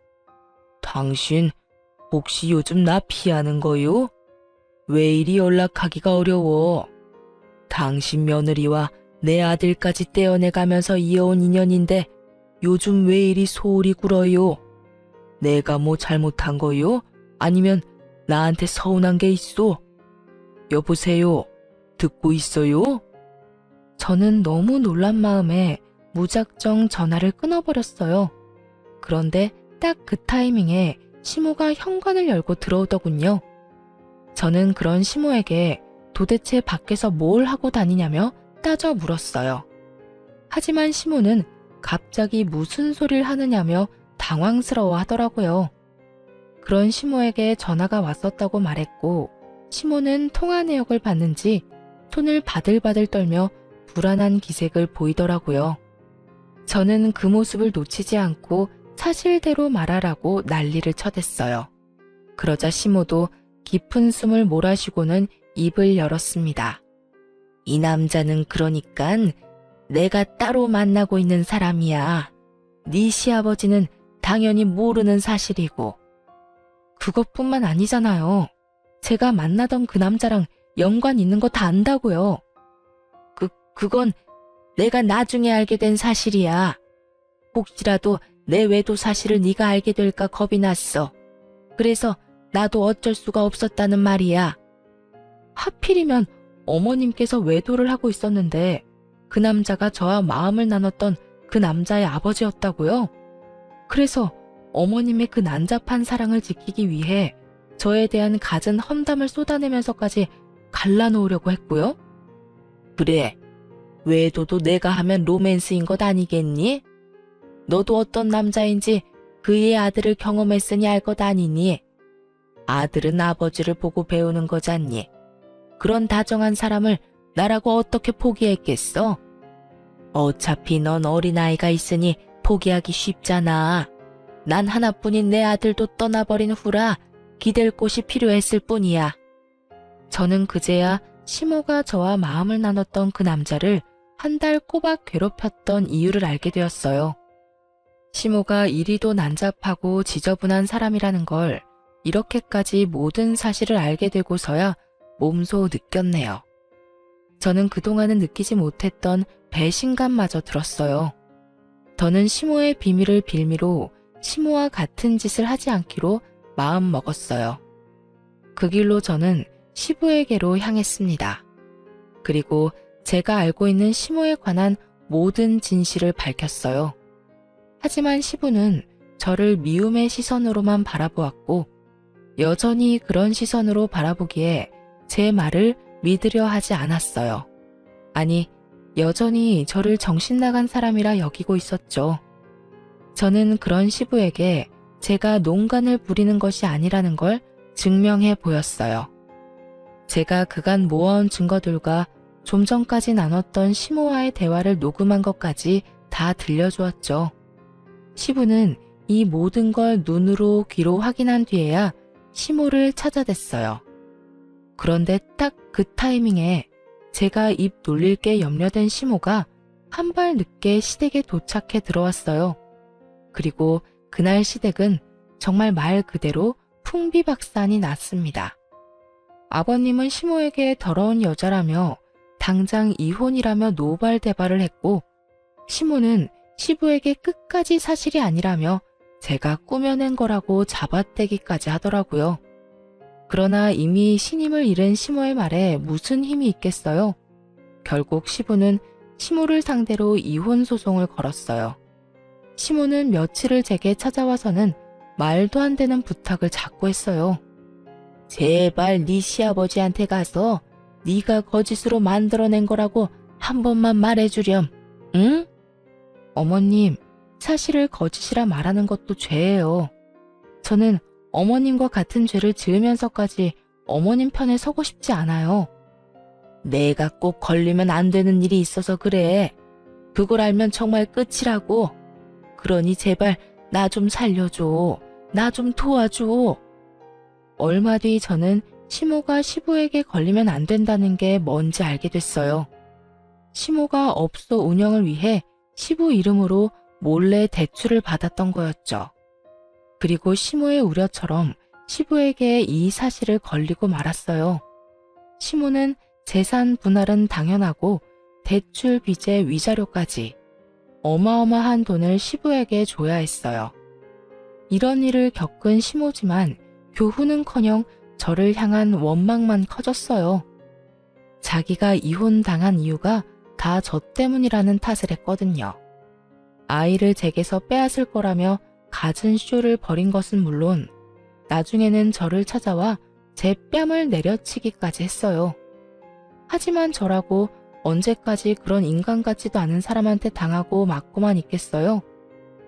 [SPEAKER 1] 당신 혹시 요즘 나 피하는 거요? 왜 이리 연락하기가 어려워? 당신 며느리와 내 아들까지 떼어내가면서 이어온 인연인데 요즘 왜 이리 소홀히 굴어요? 내가 뭐 잘못한 거요? 아니면 나한테 서운한 게 있어? 여보세요? 듣고 있어요? 저는 너무 놀란 마음에 무작정 전화를 끊어버렸어요. 그런데 딱 그 타이밍에 시모가 현관을 열고 들어오더군요. 저는 그런 시모에게 도대체 밖에서 뭘 하고 다니냐며 따져 물었어요. 하지만 시모는 갑자기 무슨 소리를 하느냐며 당황스러워 하더라고요. 그런 시모에게 전화가 왔었다고 말했고, 시모는 통화 내역을 봤는지 손을 바들바들 떨며 불안한 기색을 보이더라고요. 저는 그 모습을 놓치지 않고 사실대로 말하라고 난리를 쳐댔어요. 그러자 시모도 깊은 숨을 몰아쉬고는 입을 열었습니다. 이 남자는 그러니깐 내가 따로 만나고 있는 사람이야. 네 시아버지는 당연히 모르는 사실이고. 그것뿐만 아니잖아요. 제가 만나던 그 남자랑 연관 있는 거 다 안다고요. 그건 내가 나중에 알게 된 사실이야. 혹시라도 내 외도 사실을 네가 알게 될까 겁이 났어. 그래서 나도 어쩔 수가 없었다는 말이야. 하필이면 어머님께서 외도를 하고 있었는데 그 남자가 저와 마음을 나눴던 그 남자의 아버지였다고요? 그래서 어머님의 그 난잡한 사랑을 지키기 위해 저에 대한 갖은 험담을 쏟아내면서까지 갈라놓으려고 했고요. 그래, 외도도 내가 하면 로맨스인 것 아니겠니? 너도 어떤 남자인지 그의 아들을 경험했으니 알 것 아니니? 아들은 아버지를 보고 배우는 거잖니. 그런 다정한 사람을 나라고 어떻게 포기했겠어? 어차피 넌 어린아이가 있으니 포기하기 쉽잖아. 난 하나뿐인 내 아들도 떠나버린 후라 기댈 곳이 필요했을 뿐이야. 저는 그제야 시모가 저와 마음을 나눴던 그 남자를 한 달 꼬박 괴롭혔던 이유를 알게 되었어요. 시모가 이리도 난잡하고 지저분한 사람이라는 걸 이렇게까지 모든 사실을 알게 되고서야 몸소 느꼈네요. 저는 그동안은 느끼지 못했던 배신감마저 들었어요. 더는 시모의 비밀을 빌미로 시모와 같은 짓을 하지 않기로 마음 먹었어요. 그 길로 저는 시부에게로 향했습니다. 그리고 제가 알고 있는 시모에 관한 모든 진실을 밝혔어요. 하지만 시부는 저를 미움의 시선으로만 바라보았고 여전히 그런 시선으로 바라보기에 제 말을 믿으려 하지 않았어요. 아니, 여전히 저를 정신나간 사람이라 여기고 있었죠. 저는 그런 시부에게 제가 농간을 부리는 것이 아니라는 걸 증명해 보였어요. 제가 그간 모아온 증거들과 좀 전까지 나눴던 시모와의 대화를 녹음한 것까지 다 들려주었죠. 시부는 이 모든 걸 눈으로 귀로 확인한 뒤에야 시모를 찾아댔어요. 그런데 딱 그 타이밍에 제가 입 놀릴 게 염려된 시모가 한 발 늦게 시댁에 도착해 들어왔어요. 그리고 그날 시댁은 정말 말 그대로 풍비박산이 났습니다. 아버님은 시모에게 더러운 여자라며 당장 이혼이라며 노발대발을 했고 시모는 시부에게 끝까지 사실이 아니라며 제가 꾸며낸 거라고 잡아떼기까지 하더라고요. 그러나 이미 신임을 잃은 시모의 말에 무슨 힘이 있겠어요? 결국 시부는 시모를 상대로 이혼 소송을 걸었어요. 시모는 며칠을 제게 찾아와서는 말도 안 되는 부탁을 자꾸 했어요. 제발 네 시아버지한테 가서 네가 거짓으로 만들어낸 거라고 한 번만 말해주렴. 응? 어머님, 사실을 거짓이라 말하는 것도 죄예요. 저는 어머님과 같은 죄를 지으면서까지 어머님 편에 서고 싶지 않아요. 내가 꼭 걸리면 안 되는 일이 있어서 그래. 그걸 알면 정말 끝이라고. 그러니 제발 나 좀 살려줘. 나 좀 도와줘. 얼마 뒤 저는 시모가 시부에게 걸리면 안 된다는 게 뭔지 알게 됐어요. 시모가 업소 운영을 위해 시부 이름으로 몰래 대출을 받았던 거였죠. 그리고 시모의 우려처럼 시부에게 이 사실을 걸리고 말았어요. 시모는 재산 분할은 당연하고 대출 빚의 위자료까지 어마어마한 돈을 시부에게 줘야 했어요. 이런 일을 겪은 시모지만 교훈은커녕 저를 향한 원망만 커졌어요. 자기가 이혼당한 이유가 다 저 때문이라는 탓을 했거든요. 아이를 제게서 빼앗을 거라며 갖은 쇼를 벌인 것은 물론 나중에는 저를 찾아와 제 뺨을 내려치기까지 했어요. 하지만 저라고 언제까지 그런 인간 같지도 않은 사람한테 당하고 맞고만 있겠어요?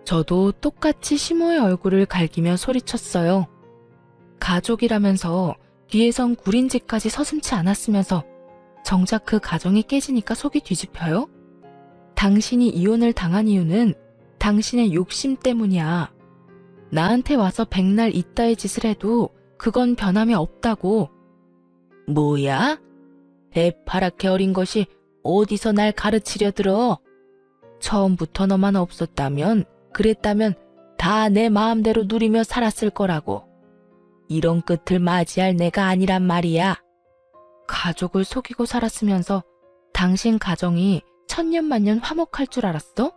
[SPEAKER 1] 저도 똑같이 시모의 얼굴을 갈기며 소리쳤어요. 가족이라면서 뒤에선 구린짓까지 서슴지 않았으면서 정작 그 가정이 깨지니까 속이 뒤집혀요? 당신이 이혼을 당한 이유는 당신의 욕심 때문이야. 나한테 와서 백날 이따의 짓을 해도 그건 변함이 없다고. 뭐야? 대파랗게 어린 것이 어디서 날 가르치려 들어? 처음부터 너만 없었다면, 그랬다면 다 내 마음대로 누리며 살았을 거라고. 이런 끝을 맞이할 내가 아니란 말이야. 가족을 속이고 살았으면서 당신 가정이 천년만년 화목할 줄 알았어?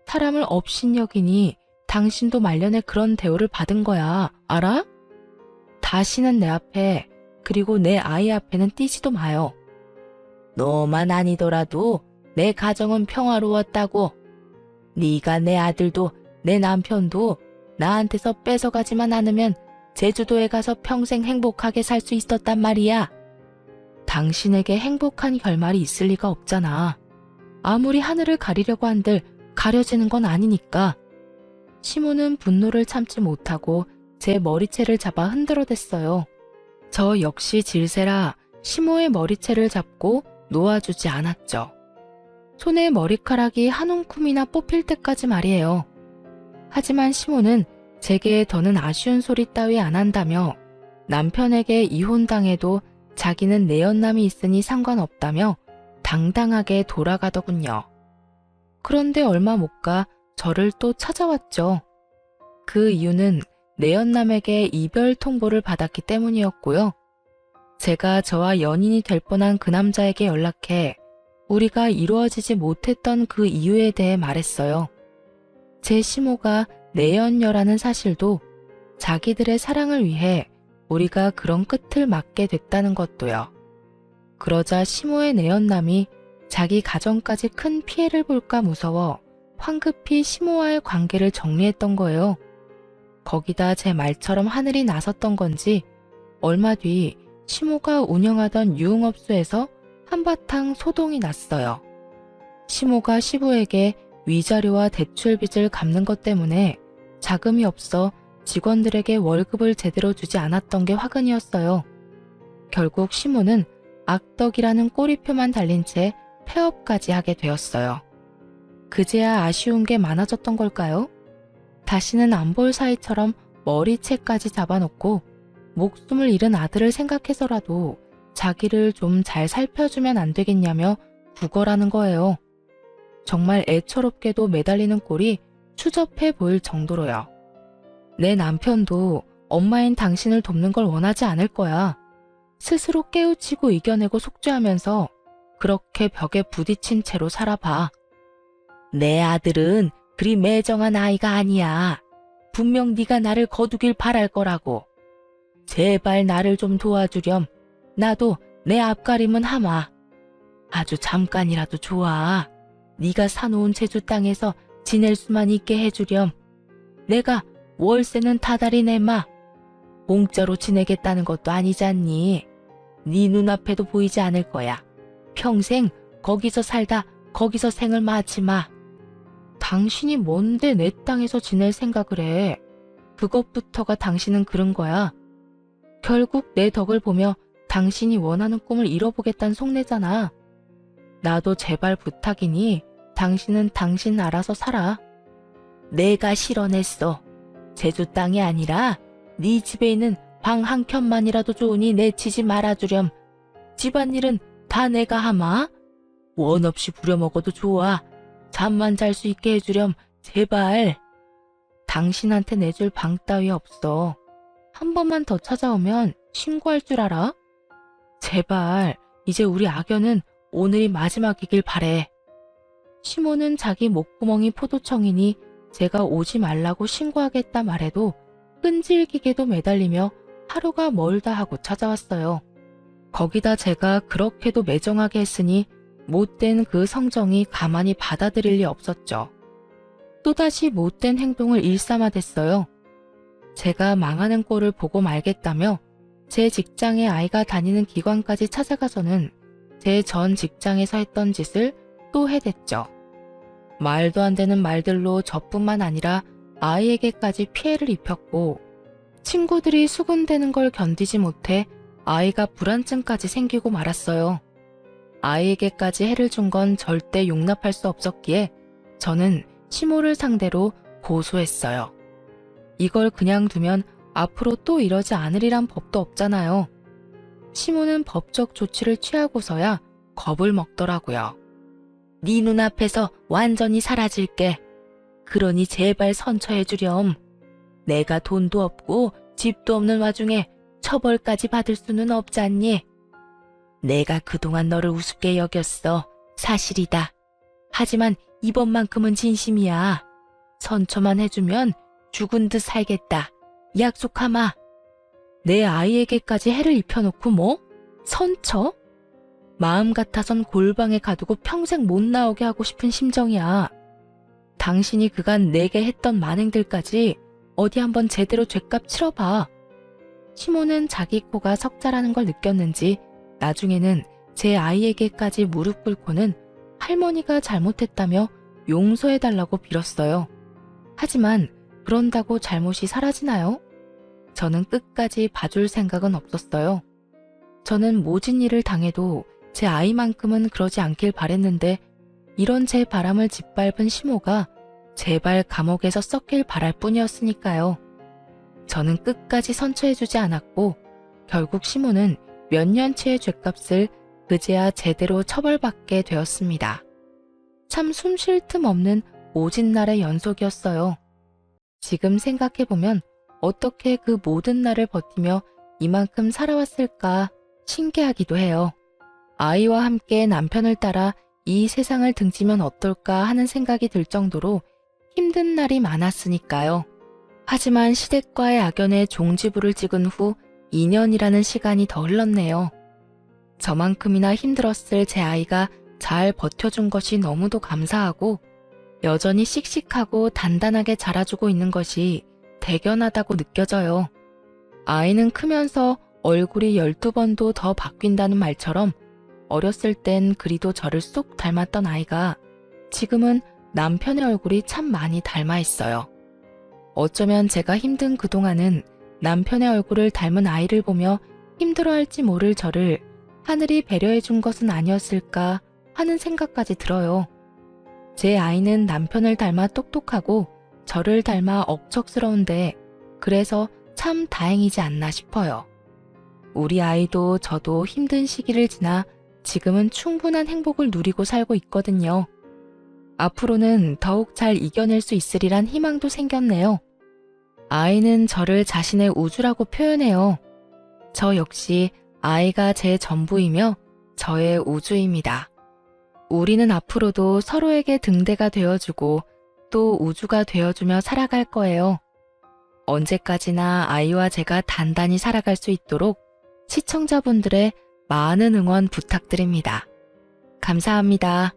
[SPEAKER 1] 사람을 업신여기니 당신도 말년에 그런 대우를 받은 거야. 알아? 다시는 내 앞에, 그리고 내 아이 앞에는 띄지도 마요. 너만 아니더라도 내 가정은 평화로웠다고. 네가 내 아들도 내 남편도 나한테서 뺏어가지만 않으면 제주도에 가서 평생 행복하게 살 수 있었단 말이야. 당신에게 행복한 결말이 있을 리가 없잖아. 아무리 하늘을 가리려고 한들 가려지는 건 아니니까. 시모는 분노를 참지 못하고 제 머리채를 잡아 흔들어댔어요. 저 역시 질세라 시모의 머리채를 잡고 놓아주지 않았죠. 손에 머리카락이 한 움큼이나 뽑힐 때까지 말이에요. 하지만 시모는 제게 더는 아쉬운 소리 따위 안 한다며 남편에게 이혼당해도 자기는 내연남이 있으니 상관없다며 당당하게 돌아가더군요. 그런데 얼마 못 가 저를 또 찾아왔죠. 그 이유는 내연남에게 이별 통보를 받았기 때문이었고요. 제가 저와 연인이 될 뻔한 그 남자에게 연락해 우리가 이루어지지 못했던 그 이유에 대해 말했어요. 제 시모가 내연녀라는 사실도 자기들의 사랑을 위해 우리가 그런 끝을 맞게 됐다는 것도요. 그러자 시모의 내연남이 자기 가정까지 큰 피해를 볼까 무서워 황급히 시모와의 관계를 정리했던 거예요. 거기다 제 말처럼 하늘이 나섰던 건지 얼마 뒤 시모가 운영하던 유흥업소에서 한바탕 소동이 났어요. 시모가 시부에게 위자료와 대출 빚을 갚는 것 때문에 자금이 없어 직원들에게 월급을 제대로 주지 않았던 게 화근이었어요. 결국 시모는 악덕이라는 꼬리표만 달린 채 폐업까지 하게 되었어요. 그제야 아쉬운 게 많아졌던 걸까요? 다시는 안 볼 사이처럼 머리채까지 잡아놓고 목숨을 잃은 아들을 생각해서라도 자기를 좀 잘 살펴주면 안 되겠냐며 구걸하는 거예요. 정말 애처롭게도 매달리는 꼴이 추접해 보일 정도로요. 내 남편도 엄마인 당신을 돕는 걸 원하지 않을 거야. 스스로 깨우치고 이겨내고 속죄하면서 그렇게 벽에 부딪힌 채로 살아봐. 내 아들은 그리 매정한 아이가 아니야. 분명 네가 나를 거두길 바랄 거라고. 제발 나를 좀 도와주렴. 나도 내 앞가림은 하마. 아주 잠깐이라도 좋아. 네가 사놓은 제주 땅에서 지낼 수만 있게 해주렴. 내가 월세는 다달이 내마. 공짜로 지내겠다는 것도 아니잖니. 네 눈앞에도 보이지 않을 거야. 평생 거기서 살다 거기서 생을 마치 마. 당신이 뭔데 내 땅에서 지낼 생각을 해. 그것부터가 당신은 그런 거야. 결국 내 덕을 보며 당신이 원하는 꿈을 이뤄보겠다는 속내잖아. 나도 제발 부탁이니 당신은 당신 알아서 살아. 내가 실언했어. 제주 땅이 아니라 네 집에 있는 방 한 켠만이라도 좋으니 내치지 말아주렴. 집안일은 다 내가 하마. 원 없이 부려먹어도 좋아. 잠만 잘 수 있게 해주렴. 제발. 당신한테 내줄 방 따위 없어. 한 번만 더 찾아오면 신고할 줄 알아? 제발, 이제 우리 악연은 오늘이 마지막이길 바래. 시모는 자기 목구멍이 포도청이니 제가 오지 말라고 신고하겠다 말해도 끈질기게도 매달리며 하루가 멀다 하고 찾아왔어요. 거기다 제가 그렇게도 매정하게 했으니 못된 그 성정이 가만히 받아들일 리 없었죠. 또다시 못된 행동을 일삼아댔어요. 제가 망하는 꼴을 보고 말겠다며 제 직장에 아이가 다니는 기관까지 찾아가서는 제 전 직장에서 했던 짓을 또 해댔죠. 말도 안 되는 말들로 저뿐만 아니라 아이에게까지 피해를 입혔고 친구들이 수군대는 걸 견디지 못해 아이가 불안증까지 생기고 말았어요. 아이에게까지 해를 준 건 절대 용납할 수 없었기에 저는 시모를 상대로 고소했어요. 이걸 그냥 두면 앞으로 또 이러지 않으리란 법도 없잖아요. 시모는 법적 조치를 취하고서야 겁을 먹더라고요. 네 눈앞에서 완전히 사라질게. 그러니 제발 선처해주렴. 내가 돈도 없고 집도 없는 와중에 처벌까지 받을 수는 없잖니. 내가 그동안 너를 우습게 여겼어. 사실이다. 하지만 이번만큼은 진심이야. 선처만 해주면 죽은 듯 살겠다. 약속하마. 내 아이에게까지 해를 입혀놓고 뭐? 선처? 마음 같아선 골방에 가두고 평생 못 나오게 하고 싶은 심정이야. 당신이 그간 내게 했던 만행들까지 어디 한번 제대로 죗값 치러봐. 시모는 자기 코가 석자라는 걸 느꼈는지 나중에는 제 아이에게까지 무릎 꿇고는 할머니가 잘못했다며 용서해달라고 빌었어요. 하지만 그런다고 잘못이 사라지나요? 저는 끝까지 봐줄 생각은 없었어요. 저는 모진 일을 당해도 제 아이만큼은 그러지 않길 바랬는데 이런 제 바람을 짓밟은 시모가 제발 감옥에서 썩길 바랄 뿐이었으니까요. 저는 끝까지 선처해주지 않았고 결국 시모는 몇 년치의 죗값을 그제야 제대로 처벌받게 되었습니다. 참 숨 쉴 틈 없는 오진 날의 연속이었어요. 지금 생각해보면 어떻게 그 모든 날을 버티며 이만큼 살아왔을까 신기하기도 해요. 아이와 함께 남편을 따라 이 세상을 등지면 어떨까 하는 생각이 들 정도로 힘든 날이 많았으니까요. 하지만 시댁과의 악연에 종지부를 찍은 후 2년이라는 시간이 더 흘렀네요. 저만큼이나 힘들었을 제 아이가 잘 버텨준 것이 너무도 감사하고 여전히 씩씩하고 단단하게 자라주고 있는 것이 대견하다고 느껴져요. 아이는 크면서 얼굴이 12번도 더 바뀐다는 말처럼 어렸을 땐 그리도 저를 쏙 닮았던 아이가 지금은 남편의 얼굴이 참 많이 닮아 있어요. 어쩌면 제가 힘든 그동안은 남편의 얼굴을 닮은 아이를 보며 힘들어할지 모를 저를 하늘이 배려해준 것은 아니었을까 하는 생각까지 들어요. 제 아이는 남편을 닮아 똑똑하고 저를 닮아 억척스러운데 그래서 참 다행이지 않나 싶어요. 우리 아이도 저도 힘든 시기를 지나 지금은 충분한 행복을 누리고 살고 있거든요. 앞으로는 더욱 잘 이겨낼 수 있으리란 희망도 생겼네요. 아이는 저를 자신의 우주라고 표현해요. 저 역시 아이가 제 전부이며 저의 우주입니다. 우리는 앞으로도 서로에게 등대가 되어주고 또 우주가 되어주며 살아갈 거예요. 언제까지나 아이와 제가 단단히 살아갈 수 있도록 시청자분들의 많은 응원 부탁드립니다. 감사합니다.